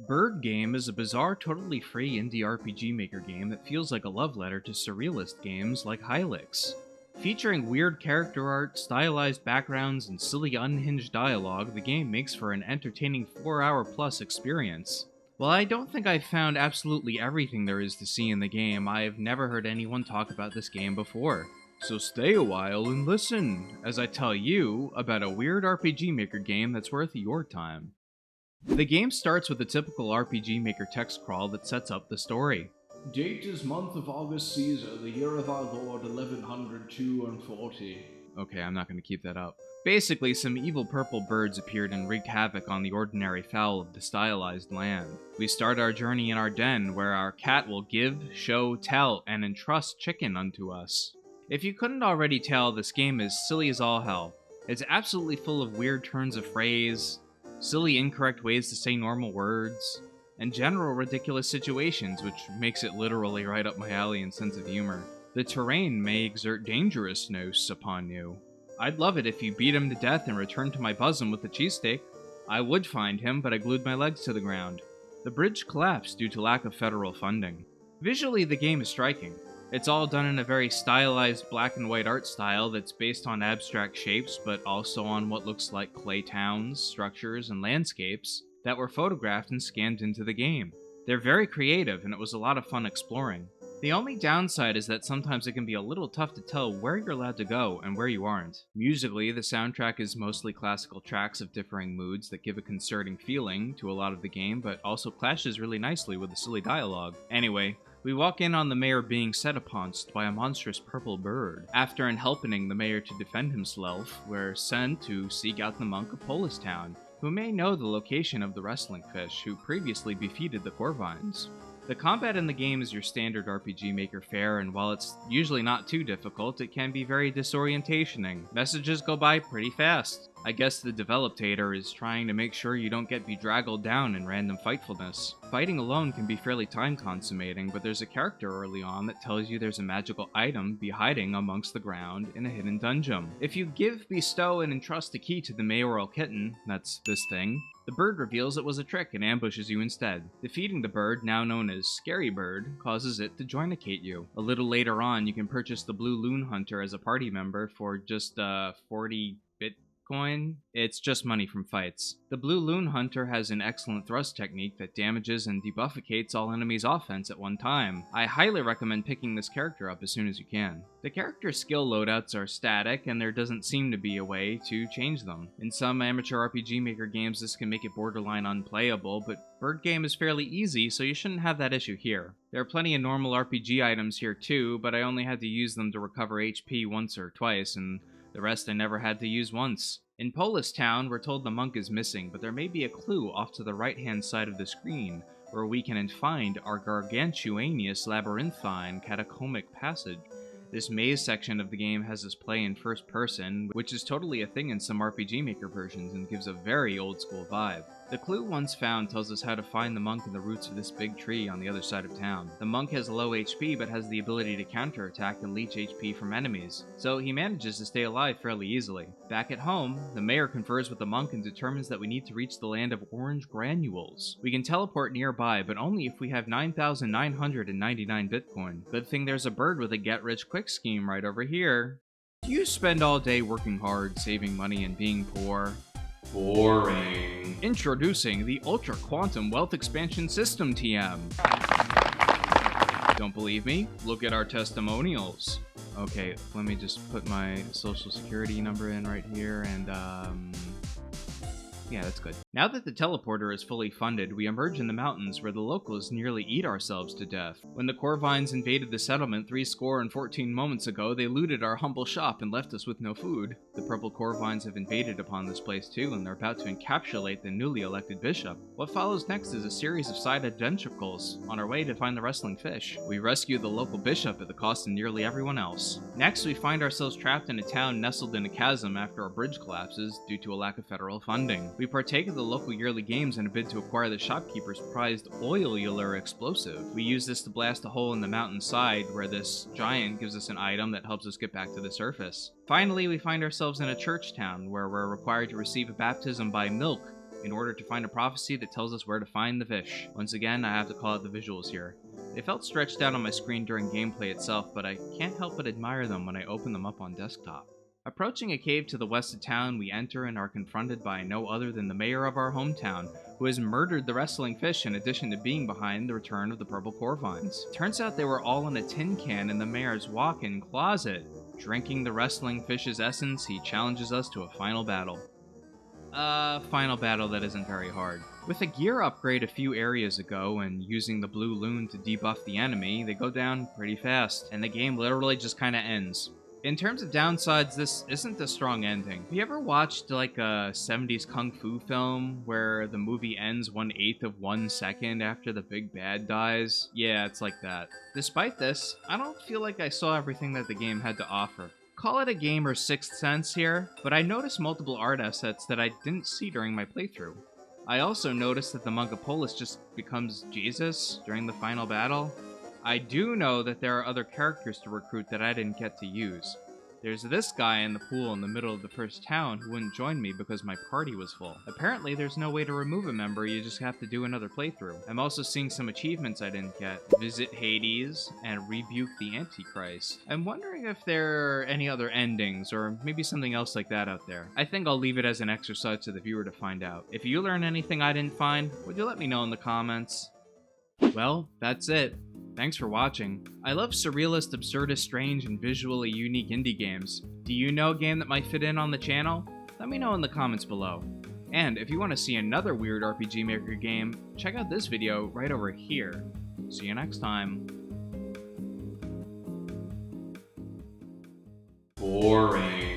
Bird Game is a bizarre, totally free indie RPG maker game that feels like a love letter to surrealist games like Hylics. Featuring weird character art, stylized backgrounds, and silly unhinged dialogue, the game makes for an entertaining 4-hour plus experience. While I don't think I've found absolutely everything there is to see in the game, I've never heard anyone talk about this game before. So stay a while and listen as I tell you about a weird RPG Maker game that's worth your time. The game starts with a typical RPG Maker text crawl that sets up the story. Date is month of August Caesar, the year of our Lord 1102 and 40. Okay, I'm not going to keep that up. Basically, some evil purple birds appeared and wreaked havoc on the ordinary fowl of the stylized land. We start our journey in our den, where our cat will give, show, tell, and entrust chicken unto us. If you couldn't already tell, this game is silly as all hell. It's absolutely full of weird turns of phrase, silly incorrect ways to say normal words, and general ridiculous situations, which makes it literally right up my alley in sense of humor. The terrain may exert dangerousness upon you. I'd love it if you beat him to death and returned to my bosom with a cheesesteak. I would find him, but I glued my legs to the ground. The bridge collapsed due to lack of federal funding. Visually, the game is striking. It's all done in a very stylized black and white art style that's based on abstract shapes, but also on what looks like clay towns, structures, and landscapes that were photographed and scanned into the game. They're very creative, and it was a lot of fun exploring. The only downside is that sometimes it can be a little tough to tell where you're allowed to go and where you aren't. Musically, the soundtrack is mostly classical tracks of differing moods that give a concerning feeling to a lot of the game, but also clashes really nicely with the silly dialogue. Anyway, we walk in on the mayor being set upon by a monstrous purple bird. After helping the mayor to defend himself, we're sent to seek out the monk of Polistown, who may know the location of the wrestling fish who previously defeated the Corvines. The combat in the game is your standard RPG Maker fare, and while it's usually not too difficult, it can be very disorientating. Messages go by pretty fast. I guess the developer is trying to make sure you don't get bedraggled down in random fightfulness. Fighting alone can be fairly time-consummating, but there's a character early on that tells you there's a magical item be hiding amongst the ground in a hidden dungeon. If you give, bestow, and entrust the key to the mayoral kitten, that's this thing, the bird reveals it was a trick and ambushes you instead. Defeating the bird, now known as Scary Bird, causes it to joinicate you. A little later on, you can purchase the Blue Loon Hunter as a party member for just 40 Bitcoin. It's just money from fights. The Blue Loon Hunter has an excellent thrust technique that damages and debufficates all enemies' offense at one time. I highly recommend picking this character up as soon as you can. The character skill loadouts are static, and there doesn't seem to be a way to change them. In some amateur RPG Maker games, this can make it borderline unplayable, but Bird Game is fairly easy, so you shouldn't have that issue here. There are plenty of normal RPG items here too, but I only had to use them to recover HP once or twice, and the rest I never had to use once. In Polistown, we're told the monk is missing, but there may be a clue off to the right-hand side of the screen, where we can find our gargantuanous labyrinthine catacombic passage. This maze section of the game has us play in first person, which is totally a thing in some RPG Maker versions and gives a very old school vibe. The clue once found tells us how to find the monk in the roots of this big tree on the other side of town. The monk has low HP but has the ability to counterattack and leech HP from enemies, so he manages to stay alive fairly easily. Back at home, the mayor confers with the monk and determines that we need to reach the land of orange granules. We can teleport nearby, but only if we have 9,999 Bitcoin. Good thing there's a bird with a get-rich-quick scheme right over here. Do you spend all day working hard, saving money, and being poor? Boring. Introducing the Ultra Quantum Wealth Expansion System TM. Don't believe me? Look at our testimonials. Okay, let me just put my social security number in right here, and yeah, that's good. Now that the teleporter is fully funded, we emerge in the mountains where the locals nearly eat ourselves to death. When the Corvines invaded the settlement 14 moments ago, they looted our humble shop and left us with no food. The purple Corvines have invaded upon this place too, and they're about to encapsulate the newly elected bishop. What follows next is a series of side adventuricals on our way to find the wrestling fish. We rescue the local bishop at the cost of nearly everyone else. Next, we find ourselves trapped in a town nestled in a chasm after our bridge collapses due to a lack of federal funding. We partake of the local yearly games in a bid to acquire the shopkeeper's prized oilular explosive. We use this to blast a hole in the mountainside where this giant gives us an item that helps us get back to the surface. Finally, we find ourselves in a church town where we're required to receive a baptism by milk in order to find a prophecy that tells us where to find the fish. Once again, I have to call out the visuals here. They felt stretched out on my screen during gameplay itself, but I can't help but admire them when I open them up on desktop. Approaching a cave to the west of town, we enter and are confronted by no other than the mayor of our hometown, who has murdered the wrestling fish in addition to being behind the return of the purple core vines. Turns out they were all in a tin can in the mayor's walk-in closet. Drinking the wrestling fish's essence, he challenges us to a final battle. Final battle that isn't very hard. With a gear upgrade a few areas ago and using the blue loon to debuff the enemy, they go down pretty fast, and the game literally just kinda ends. In terms of downsides, this isn't a strong ending. Have you ever watched like a 70s kung fu film where the movie ends 1/8 of 1 second after the big bad dies? Yeah, it's like that. Despite this, I don't feel like I saw everything that the game had to offer. Call it a gamer's sixth sense here, but I noticed multiple art assets that I didn't see during my playthrough. I also noticed that the Mongopolis just becomes Jesus during the final battle. I do know that there are other characters to recruit that I didn't get to use. There's this guy in the pool in the middle of the first town who wouldn't join me because my party was full. Apparently there's no way to remove a member, you just have to do another playthrough. I'm also seeing some achievements I didn't get. Visit Hades and rebuke the Antichrist. I'm wondering if there are any other endings or maybe something else like that out there. I think I'll leave it as an exercise to the viewer to find out. If you learn anything I didn't find, would you let me know in the comments? Well, that's it. Thanks for watching. I love surrealist, absurdist, strange, and visually unique indie games. Do you know a game that might fit in on the channel? Let me know in the comments below. And if you want to see another weird RPG Maker game, check out this video right over here. See you next time. Boring.